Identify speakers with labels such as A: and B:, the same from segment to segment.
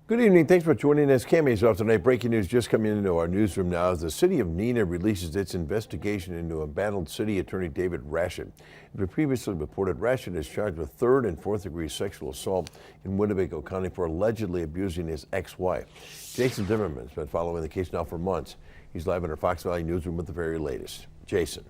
A: Good evening. Thanks for joining us. Cammy's off tonight. Breaking news just coming into our newsroom now as the city of Neenah releases its investigation into embattled City Attorney David Rashid. As we previously reported, Rashid is charged with third and fourth degree sexual assault in Winnebago County for allegedly abusing his ex-wife. Jason Zimmerman's been following the case now for months. He's live in our Fox Valley newsroom with the very latest. Jason.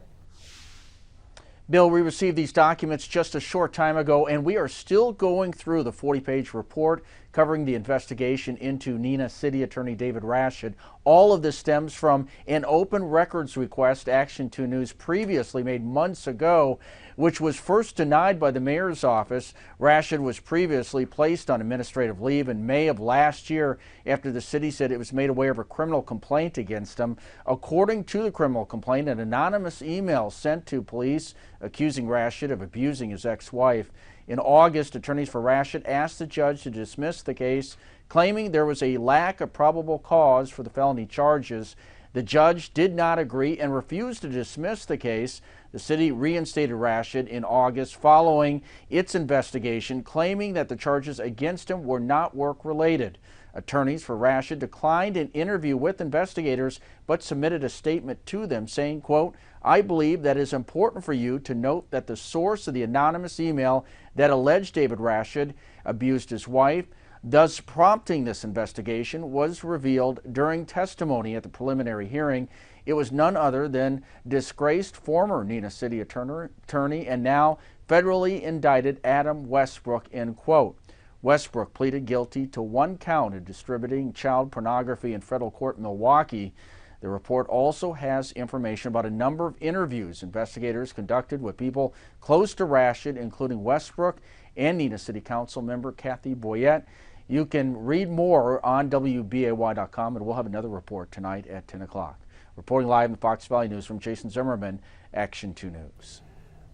B: Bill, we received these documents just a short time ago, and we are still going through the 40-page report covering the investigation into Neenah City Attorney David Rashid. All of this stems from an open records request Action 2 News previously made months ago, which was first denied by the mayor's office. Rashid was previously placed on administrative leave in May of last year after the city said it was made aware of a criminal complaint against him. According to the criminal complaint, an anonymous email sent to police accusing Rashid of abusing his ex-wife. In August, attorneys for Rashid asked the judge to dismiss the case, claiming there was a lack of probable cause for the felony charges. The judge did not agree and refused to dismiss the case. The city reinstated Rashid in August following its investigation, claiming that the charges against him were not work-related. Attorneys for Rashid declined an interview with investigators, but submitted a statement to them saying, quote, "I believe that it is important for you to note that the source of the anonymous email that alleged David Rashid abused his wife, thus prompting this investigation, was revealed during testimony at the preliminary hearing. It was none other than disgraced former Neenah City Attorney and now federally indicted Adam Westbrook," end quote. Westbrook pleaded guilty to one count of distributing child pornography in federal court in Milwaukee. The report also has information about a number of interviews investigators conducted with people close to Rashid, including Westbrook and Neenah City Council member Kathy Boyette. You can read more on WBAY.com, and we'll have another report tonight at 10 o'clock. Reporting live in the Fox Valley Newsroom, Jason Zimmerman, Action 2 News.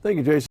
A: Thank you, Jason.